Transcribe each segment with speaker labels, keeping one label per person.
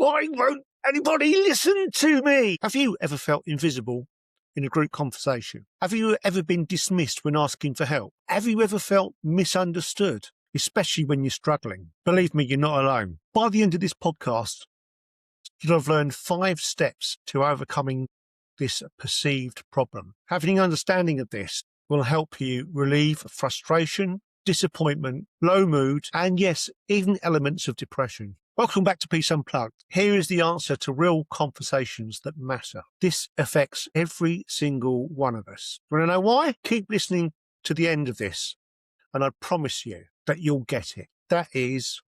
Speaker 1: Why won't anybody listen to me? Have you ever felt invisible in a group conversation? Have you ever been dismissed when asking for help? Have you ever felt misunderstood, especially when you're struggling? Believe me, you're not alone. By the end of this podcast, you'll have learned 5 steps to overcoming this perceived problem. Having an understanding of this will help you relieve frustration, disappointment, low mood, and yes, even elements of depression. Welcome back to Peace Unplugged. Here is the answer to real conversations that matter. This affects every single one of us. Want to know why? Keep listening to the end of this, and I promise you that you'll get it. That is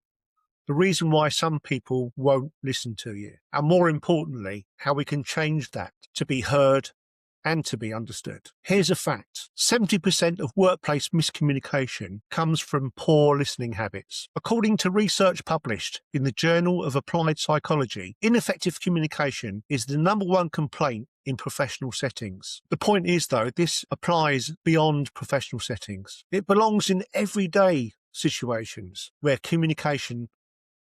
Speaker 1: the reason why some people won't listen to you, and more importantly, how we can change that to be heard and to be understood. Here's a fact. 70% of workplace miscommunication comes from poor listening habits. According to research published in the Journal of Applied Psychology, ineffective communication is the #1 complaint in professional settings. The point is, though, this applies beyond professional settings. It belongs in everyday situations where communication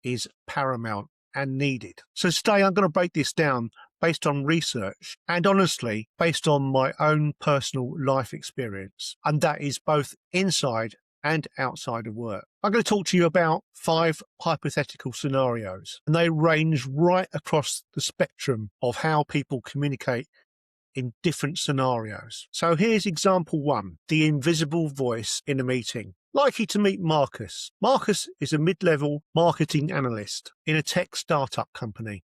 Speaker 1: is paramount and needed. So today I'm going to break this down based on research and honestly based on my own personal life experience, and that is both inside and outside of work. I'm going to talk to you about 5 hypothetical scenarios, and they range right across the spectrum of how people communicate in different scenarios. So here's example 1, the invisible voice in a meeting. Likely to meet Marcus. Marcus is a mid-level marketing analyst in a tech startup company.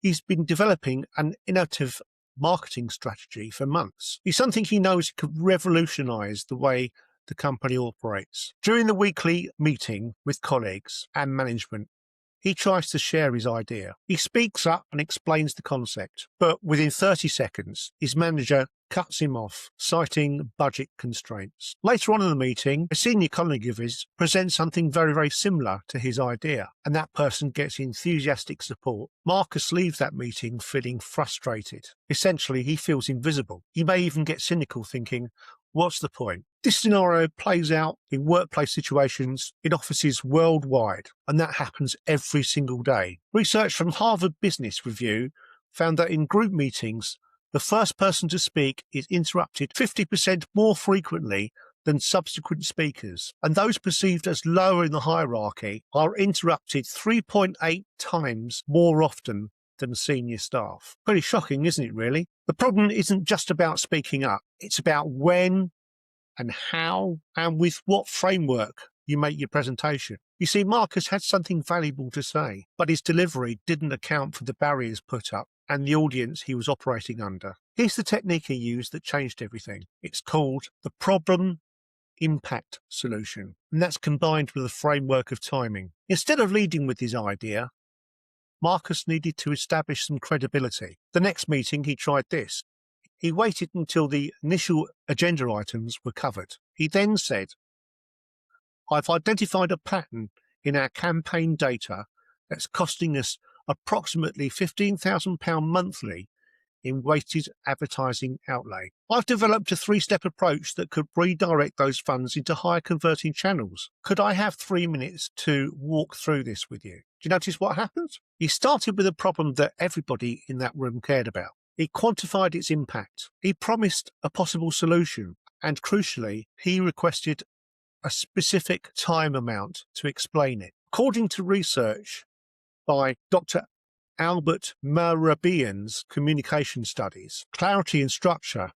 Speaker 1: He's been developing an innovative marketing strategy for months. It's something he knows could revolutionize the way the company operates. During the weekly meeting with colleagues and management, he tries to share his idea. He speaks up and explains the concept, but within 30 seconds, his manager cuts him off, citing budget constraints. Later on in the meeting, a senior colleague of his presents something very, very similar to his idea, and that person gets enthusiastic support. Marcus leaves that meeting feeling frustrated. Essentially, he feels invisible. He may even get cynical, thinking, what's the point? This scenario plays out in workplace situations in offices worldwide, and that happens every single day. Research from Harvard Business Review found that in group meetings, the first person to speak is interrupted 50% more frequently than subsequent speakers, and those perceived as lower in the hierarchy are interrupted 3.8 times more often than senior staff. Pretty shocking, isn't it, really? The problem isn't just about speaking up. It's about when and how and with what framework you make your presentation. You see, Marcus had something valuable to say, but his delivery didn't account for the barriers put up and the audience he was operating under. Here's the technique he used that changed everything. It's called the problem impact solution, and that's combined with a framework of timing. Instead of leading with his idea, Marcus needed to establish some credibility. The next meeting, he tried this. He waited until the initial agenda items were covered. He then said, I've identified a pattern in our campaign data that's costing us approximately £15,000 monthly in wasted advertising outlay. I've developed a 3-step approach that could redirect those funds into higher converting channels. Could I have 3 minutes to walk through this with you? Do you notice what happens? He started with a problem that everybody in that room cared about. He quantified its impact. He promised a possible solution. And crucially, he requested a specific time amount to explain it. According to research by Dr. Albert Marabian's communication studies, clarity and structure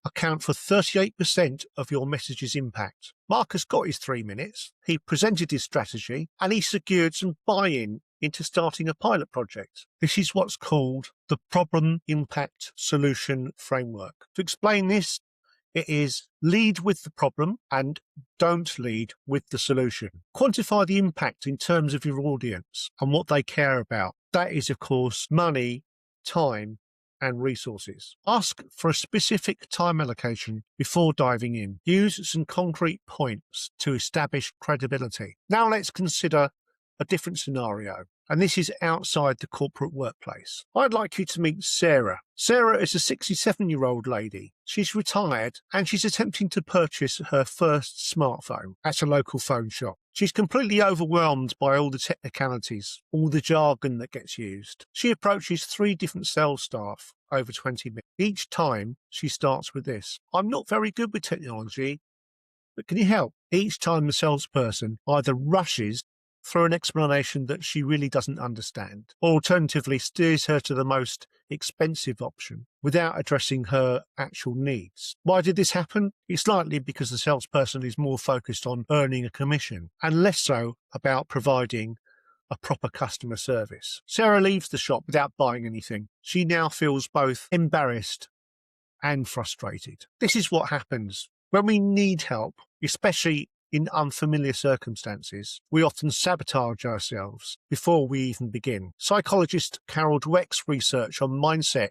Speaker 1: account for 38% of your message's impact. Marcus got his 3 minutes, he presented his strategy, and he secured some buy-in into starting a pilot project. This is what's called the Problem Impact Solution Framework. To explain this, it is lead with the problem and don't lead with the solution. Quantify the impact in terms of your audience and what they care about. That is, of course, money, time, and resources. Ask for a specific time allocation before diving in. Use some concrete points to establish credibility. Now let's consider a different scenario, and this is outside the corporate workplace. I'd like you to meet Sarah. Sarah is a 67-year-old lady. She's retired and she's attempting to purchase her first smartphone at a local phone shop. She's completely overwhelmed by all the technicalities, all the jargon that gets used. She approaches 3 different sales staff over 20 minutes. Each time she starts with this: "I'm not very good with technology, but can you help?" Each time the salesperson either rushes through an explanation that she really doesn't understand, or alternatively steers her to the most expensive option without addressing her actual needs. Why did this happen? It's likely because the salesperson is more focused on earning a commission and less so about providing a proper customer service. Sarah leaves the shop without buying anything. She now feels both embarrassed and frustrated. This is what happens when we need help, especially in unfamiliar circumstances. We often sabotage ourselves before we even begin. Psychologist Carol Dweck's research on mindset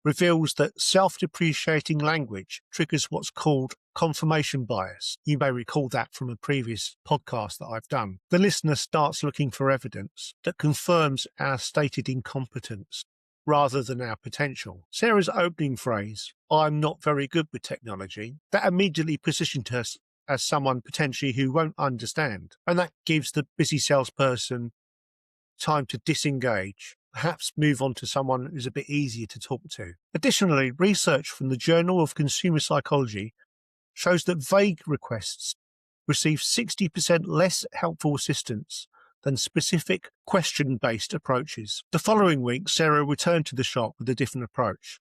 Speaker 1: reveals that self-depreciating language triggers what's called confirmation bias. You may recall that from a previous podcast that I've done. The listener starts looking for evidence that confirms our stated incompetence rather than our potential. Sarah's opening phrase, "I'm not very good with technology," that immediately positioned her as someone potentially who won't understand. And that gives the busy salesperson time to disengage, perhaps move on to someone who's a bit easier to talk to. Additionally, research from the Journal of Consumer Psychology shows that vague requests receive 60% less helpful assistance than specific question-based approaches. The following week, Sarah returned to the shop with a different approach.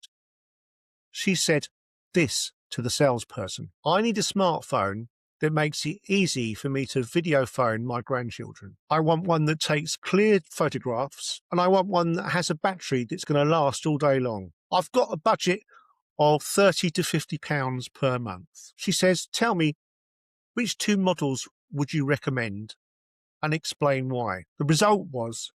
Speaker 1: She said this to the salesperson: "I need a smartphone that makes it easy for me to video phone my grandchildren. I want one that takes clear photographs, and I want one that has a battery that's going to last all day long. I've got a budget of £30 to £50 per month." She says, "Tell me, which 2 models would you recommend, and explain why." The result was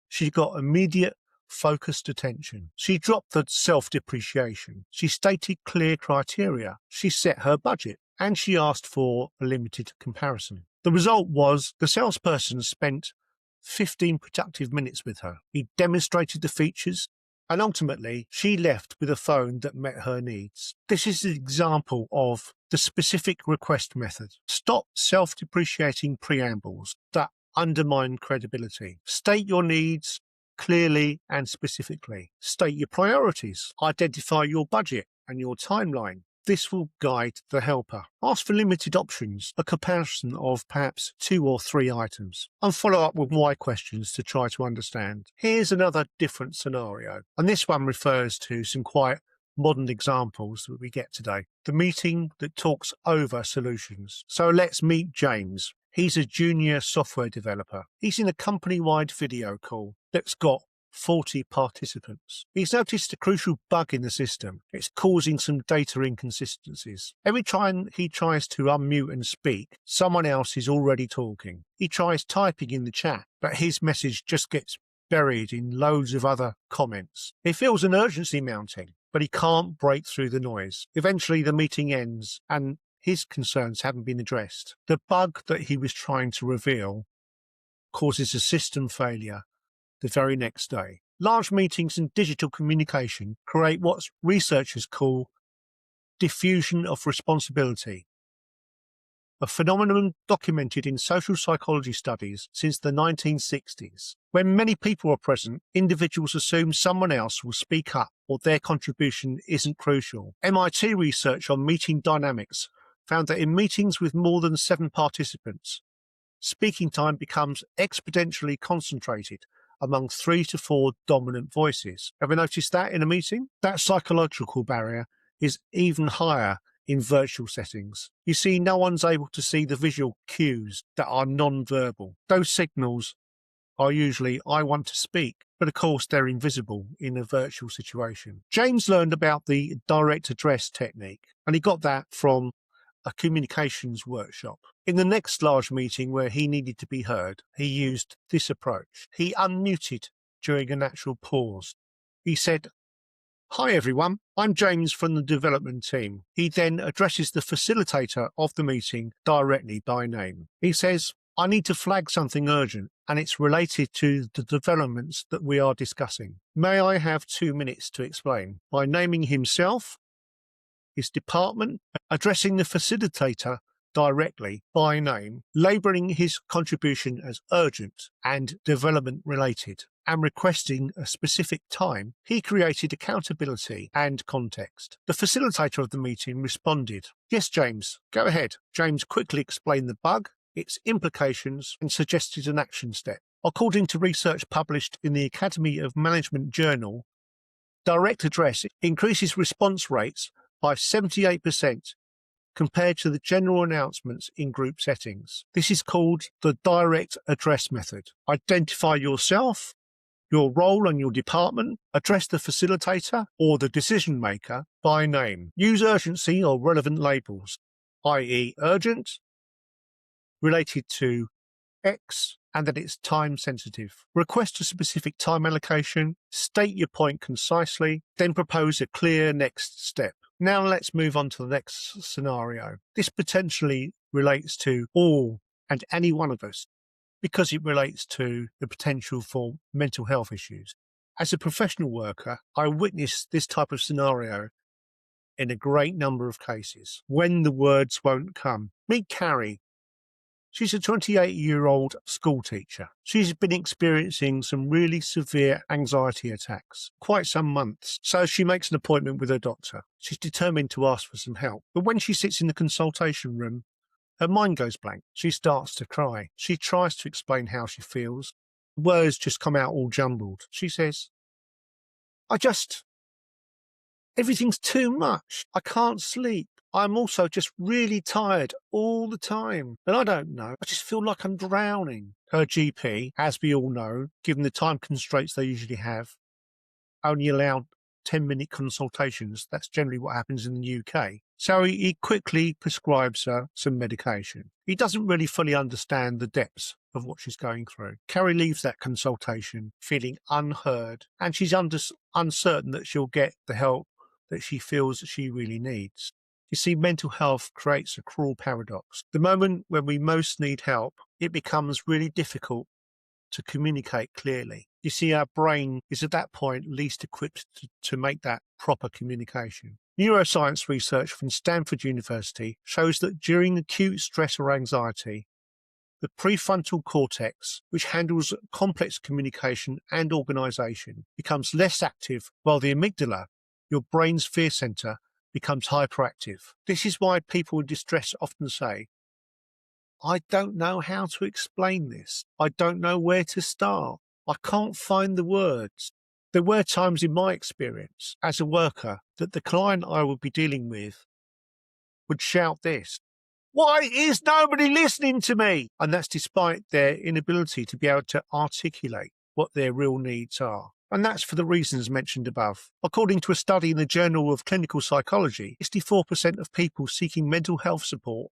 Speaker 1: she got immediate, focused attention. She dropped the self-depreciation. She stated clear criteria. She set her budget, and she asked for a limited comparison. The result was the salesperson spent 15 productive minutes with her. He demonstrated the features, and ultimately she left with a phone that met her needs. This is an example of the specific request method. Stop self-depreciating preambles that undermine credibility. State your needs clearly and specifically. State your priorities. Identify your budget and your timeline. This will guide the helper. Ask for limited options, a comparison of perhaps 2 or 3 items, and follow up with why questions to try to understand. Here's another different scenario, and this one refers to some quite modern examples that we get today. The meeting that talks over solutions. So let's meet James. He's a junior software developer. He's in a company-wide video call that's got 40 participants. He's noticed a crucial bug in the system. It's causing some data inconsistencies. Every time he tries to unmute and speak, someone else is already talking. He tries typing in the chat, but his message just gets buried in loads of other comments. He feels an urgency mounting, but he can't break through the noise. Eventually the meeting ends and his concerns haven't been addressed. The bug that he was trying to reveal causes a system failure the very next day. Large meetings and digital communication create what researchers call diffusion of responsibility, a phenomenon documented in social psychology studies since the 1960s. When many people are present, individuals assume someone else will speak up or their contribution isn't crucial. MIT research on meeting dynamics found that in meetings with more than 7 participants, speaking time becomes exponentially concentrated among 3 to 4 dominant voices. Ever noticed that in a meeting? That psychological barrier is even higher in virtual settings. You see, no one's able to see the visual cues that are non-verbal. Those signals are usually, "I want to speak," but of course they're invisible in a virtual situation. James learned about the direct address technique, and he got that from a communications workshop. In the next large meeting where he needed to be heard, he used this approach. He unmuted during a natural pause. He said, "Hi everyone, I'm James from the development team." He then addresses the facilitator of the meeting directly by name. He says, "I need to flag something urgent, and it's related to the developments that we are discussing. May I have 2 minutes to explain?" By naming himself, his department, addressing the facilitator directly by name, labelling his contribution as urgent and development related, and requesting a specific time, he created accountability and context. The facilitator of the meeting responded, "Yes, James, go ahead." James quickly explained the bug, its implications, and suggested an action step. According to research published in the Academy of Management Journal, direct address increases response rates by 78% compared to the general announcements in group settings. This is called the direct address method. Identify yourself, your role and your department, address the facilitator or the decision maker by name. Use urgency or relevant labels, i.e. urgent, related to X, and that it's time sensitive. Request a specific time allocation, state your point concisely, then propose a clear next step. Now let's move on to the next scenario. This potentially relates to all and any one of us because it relates to the potential for mental health issues. As a professional worker, I witnessed this type of scenario in a great number of cases when the words won't come. Meet Carrie. She's a 28-year-old school teacher. She's been experiencing some really severe anxiety attacks, quite some months, so she makes an appointment with her doctor. She's determined to ask for some help, but when she sits in the consultation room, her mind goes blank. She starts to cry. She tries to explain how she feels. Words just come out all jumbled. She says, everything's too much. I can't sleep. I'm also just really tired all the time. And I don't know. I just feel like I'm drowning. Her GP, as we all know, given the time constraints they usually have, only allowed 10-minute consultations. That's generally what happens in the UK. So he quickly prescribes her some medication. He doesn't really fully understand the depths of what she's going through. Carrie leaves that consultation feeling unheard, and she's uncertain that she'll get the help that she feels that she really needs. You see, mental health creates a cruel paradox. The moment when we most need help, it becomes really difficult to communicate clearly. You see, our brain is at that point least equipped to make that proper communication. Neuroscience research from Stanford University shows that during acute stress or anxiety, the prefrontal cortex, which handles complex communication and organization, becomes less active, while the amygdala, your brain's fear center, becomes hyperactive. This is why people in distress often say, "I don't know how to explain this. I don't know where to start. I can't find the words." There were times in my experience as a worker that the client I would be dealing with would shout this, "Why is nobody listening to me?" And that's despite their inability to be able to articulate what their real needs are. And that's for the reasons mentioned above. According to a study in the Journal of Clinical Psychology, 64% of people seeking mental health support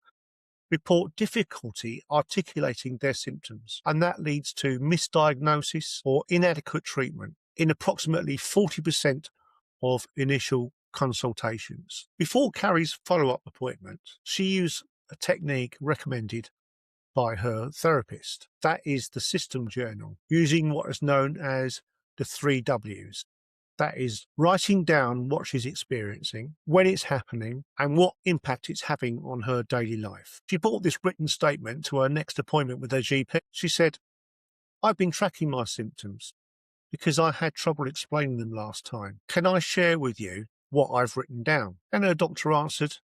Speaker 1: report difficulty articulating their symptoms, and that leads to misdiagnosis or inadequate treatment in approximately 40% of initial consultations. Before Carrie's follow-up appointment, she used a technique recommended by her therapist. That is the system journal, using what is known as the 3 Ws. That is writing down what she's experiencing, when it's happening, and what impact it's having on her daily life. She brought this written statement to her next appointment with her GP. She said, "I've been tracking my symptoms because I had trouble explaining them last time. Can I share with you what I've written down?" And her doctor answered,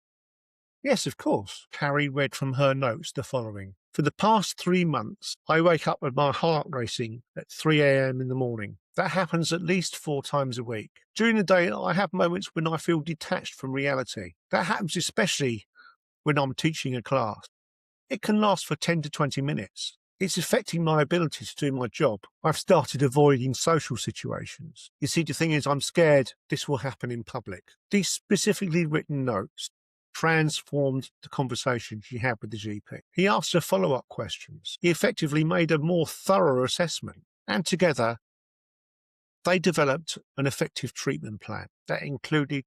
Speaker 1: "Yes, of course." Carrie read from her notes the following. "For the past 3 months, I wake up with my heart racing at 3 a.m. in the morning. That happens at least 4 times a week. During the day, I have moments when I feel detached from reality. That happens especially when I'm teaching a class. It can last for 10 to 20 minutes. It's affecting my ability to do my job. I've started avoiding social situations. You see, the thing is, I'm scared this will happen in public." These specifically written notes transformed the conversation she had with the GP. He asked her follow-up questions. He effectively made a more thorough assessment, and together they developed an effective treatment plan that included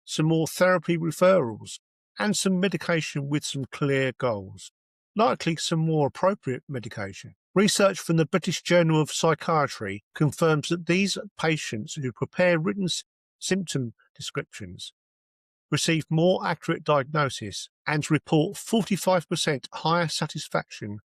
Speaker 1: some more therapy referrals and some medication with some clear goals, likely some more appropriate medication. Research from the British Journal of Psychiatry confirms that these patients who prepare written symptom descriptions receive more accurate diagnosis, and report 45% higher satisfaction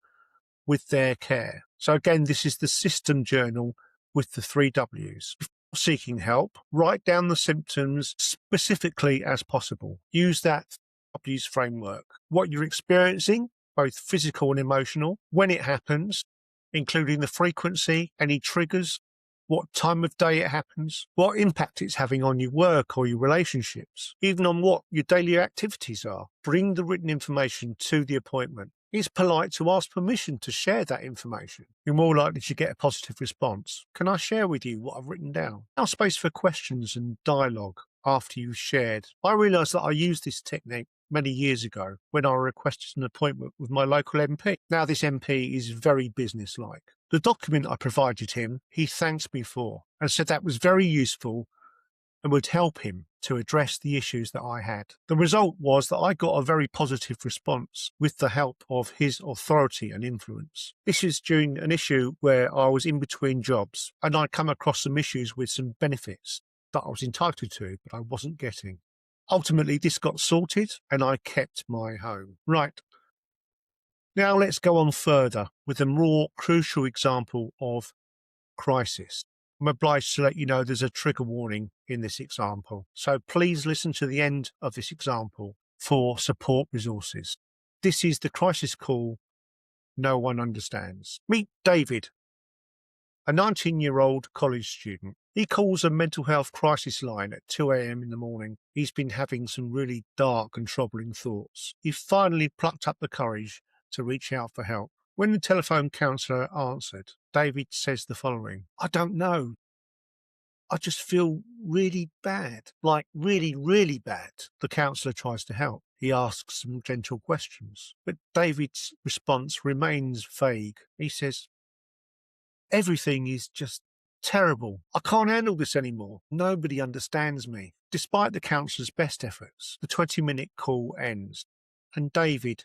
Speaker 1: with their care. So again, this is the system journal with the 3 Ws. Before seeking help, write down the symptoms specifically as possible. Use that W's framework. What you're experiencing, both physical and emotional, when it happens, including the frequency, any triggers, what time of day it happens, what impact it's having on your work or your relationships, even on what your daily activities are. Bring the written information to the appointment. It's polite to ask permission to share that information. You're more likely to get a positive response. Can I share with you what I've written down? Now, space for questions and dialogue after you've shared. I realised that I used this technique many years ago when I requested an appointment with my local MP. Now, this MP is very businesslike. The document I provided him, he thanked me for and said that was very useful and would help him to address the issues that I had. The result was that I got a very positive response with the help of his authority and influence. This is during an issue where I was in between jobs and I'd come across some issues with some benefits that I was entitled to, but I wasn't getting. Ultimately, this got sorted and I kept my home. Right. Now let's go on further with a more crucial example of crisis. I'm obliged to let you know there's a trigger warning in this example, so please listen to the end of this example for support resources. This is the crisis call no one understands. Meet David, a 19-year-old college student. He calls a mental health crisis line at 2 a.m. in the morning. He's been having some really dark and troubling thoughts. He finally plucked up the courage to reach out for help. When the telephone counsellor answered, David says the following: I don't know. I just feel really bad, like really, really bad. The counsellor tries to help. He asks some gentle questions, but David's response remains vague. He says, everything is just terrible. I can't handle this anymore. Nobody understands me. Despite the counsellor's best efforts, the 20-minute call ends, and David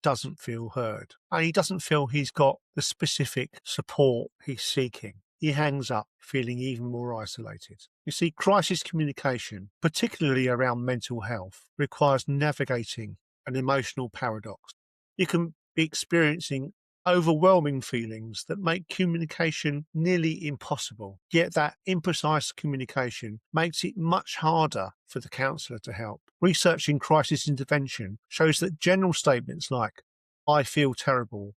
Speaker 1: doesn't feel heard. And he doesn't feel he's got the specific support he's seeking. He hangs up, feeling even more isolated. You see, crisis communication, particularly around mental health, requires navigating an emotional paradox. You can be experiencing overwhelming feelings that make communication nearly impossible. Yet that imprecise communication makes it much harder for the counsellor to help. Research in crisis intervention shows that general statements like, I feel terrible,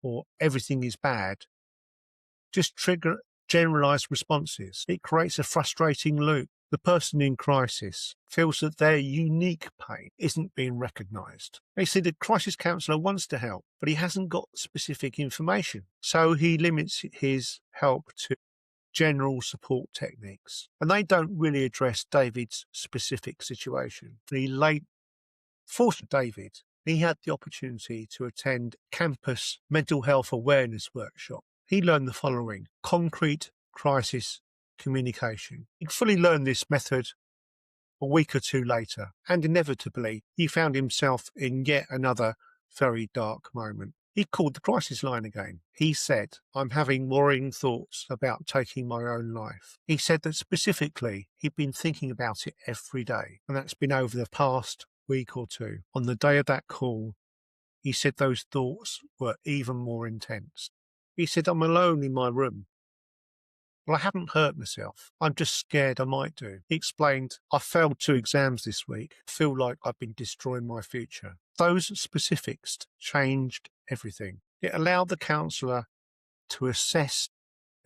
Speaker 1: or everything is bad, just trigger generalized responses. It creates a frustrating loop. The person in crisis feels that their unique pain isn't being recognized. They see the crisis counsellor wants to help, but he hasn't got specific information. So he limits his help to general support techniques. And they don't really address David's specific situation. Fortunately, David, he had the opportunity to attend campus mental health awareness workshop. He learned the following: concrete crisis communication. He fully learned this method a week or two later, and inevitably he found himself in yet another very dark moment. He called the crisis line again. He said, I'm having worrying thoughts about taking my own life. He said that specifically he'd been thinking about it every day, and that's been over the past week or two. On the day of that call, he said those thoughts were even more intense. He said, I'm alone in my room. Well, I haven't hurt myself. I'm just scared I might do. He explained, I failed 2 exams this week. I feel like I've been destroying my future. Those specifics changed everything. It allowed the counsellor to assess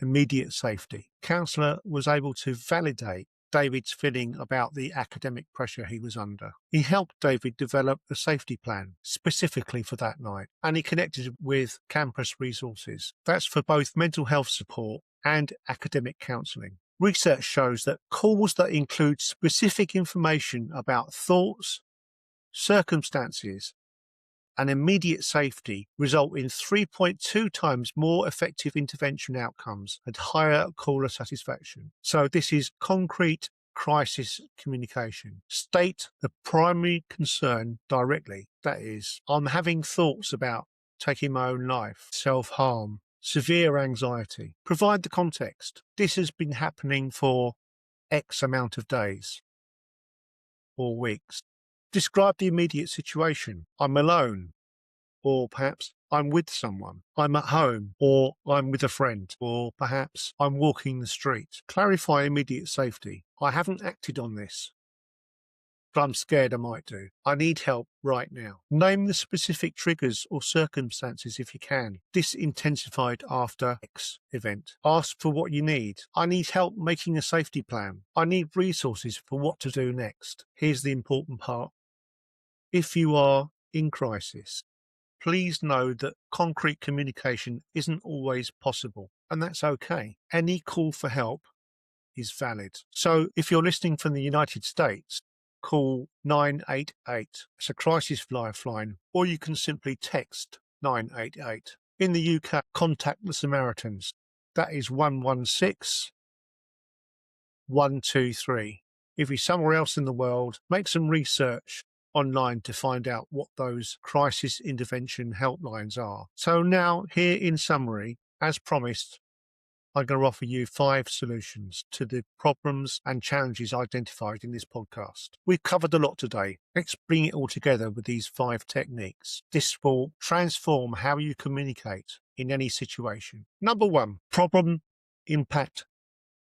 Speaker 1: immediate safety. Counsellor was able to validate David's feeling about the academic pressure he was under. He helped David develop a safety plan specifically for that night, and he connected with campus resources. That's for both mental health support and academic counselling. Research shows that calls that include specific information about thoughts, circumstances, and immediate safety result in 3.2 times more effective intervention outcomes and higher caller satisfaction. So this is concrete crisis communication. State the primary concern directly. That is, I'm having thoughts about taking my own life, self-harm, severe anxiety. Provide the context. This has been happening for X amount of days. or weeks. Describe the immediate situation. I'm alone, or perhaps I'm with someone. I'm at home, or I'm with a friend, or perhaps I'm walking the street. Clarify immediate safety. I haven't acted on this, but I'm scared I might do. I need help right now. Name the specific triggers or circumstances if you can. This intensified after X event. Ask for what you need. I need help making a safety plan. I need resources for what to do next. Here's the important part. If you are in crisis, please know that concrete communication isn't always possible, and that's okay. Any call for help is valid. So if you're listening from the United States, call 988. It's a crisis lifeline, or you can simply text 988. In the UK, contact the Samaritans. That is 116 123. If you're somewhere else in the world, make some research online to find out what those crisis intervention helplines are. So now, here in summary, as promised, I'm going to offer you 5 solutions to the problems and challenges identified in this podcast. We've covered a lot today. Let's bring it all together with these 5 techniques. This will transform how you communicate in any situation. Number 1, problem impact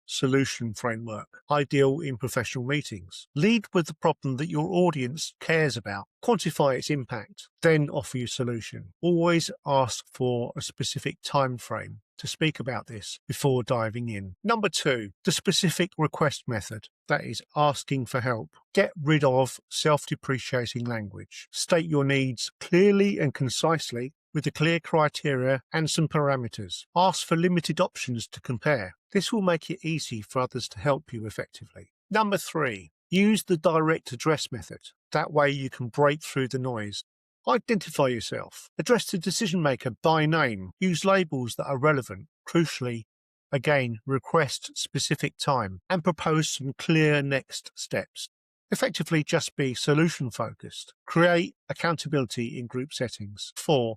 Speaker 1: solution framework, ideal in professional meetings. Lead with the problem that your audience cares about. Quantify its impact, then offer your solution. Always ask for a specific time frame to speak about this before diving in. Number 2, the specific request method. That is asking for help. Get rid of self-depreciating language. State your needs clearly and concisely with a clear criteria and some parameters. Ask for limited options to compare. This will make it easy for others to help you effectively. Number 3, use the direct address method. That way you can break through the noise. Identify yourself. Address the decision maker by name. Use labels that are relevant. Crucially, again, request specific time and propose some clear next steps. Effectively, just be solution focused. Create accountability in group settings. 4,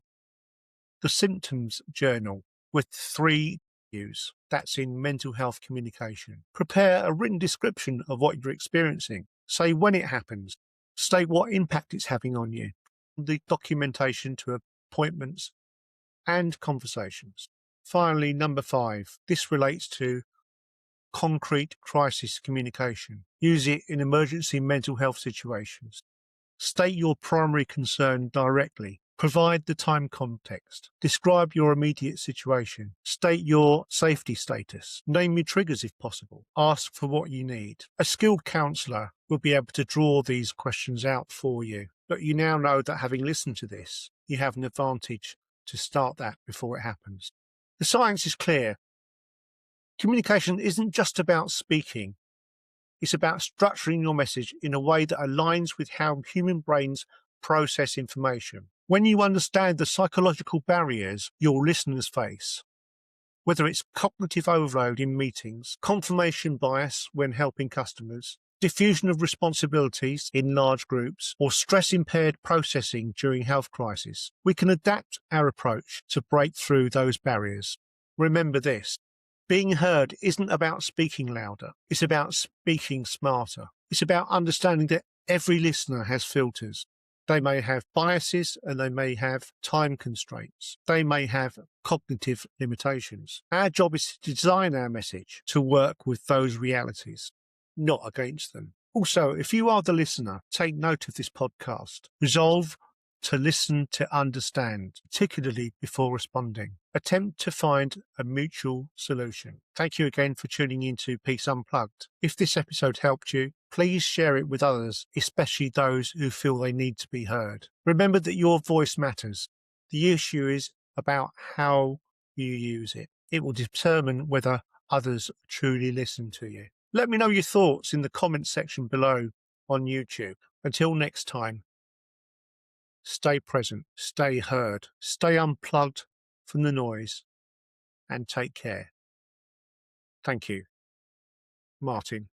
Speaker 1: the symptoms journal with 3 U's. That's in mental health communication. Prepare a written description of what you're experiencing. Say when it happens. State what impact it's having on you. The documentation to appointments and conversations. Finally, number 5. This relates to concrete crisis communication. Use it in emergency mental health situations. State your primary concern directly. Provide the time context. Describe your immediate situation. State your safety status. Name your triggers if possible. Ask for what you need. A skilled counsellor will be able to draw these questions out for you. But you now know that having listened to this, you have an advantage to start that before it happens. The science is clear. Communication isn't just about speaking. It's about structuring your message in a way that aligns with how human brains process information. When you understand the psychological barriers your listeners face, whether it's cognitive overload in meetings, confirmation bias when helping customers, diffusion of responsibilities in large groups, or stress-impaired processing during health crisis, we can adapt our approach to break through those barriers. Remember this. Being heard isn't about speaking louder. It's about speaking smarter. It's about understanding that every listener has filters. They may have biases and they may have time constraints. They may have cognitive limitations. Our job is to design our message to work with those realities, not against them. Also, if you are the listener, take note of this podcast. Resolve to listen to understand, particularly before responding. Attempt to find a mutual solution. Thank you again for tuning into Peace Unplugged. If this episode helped you, please share it with others, especially those who feel they need to be heard. Remember that your voice matters. The issue is about how you use it. It will determine whether others truly listen to you. Let me know your thoughts in the comments section below on YouTube. Until next time, stay present, stay heard, stay unplugged from the noise, and take care. Thank you. Martin.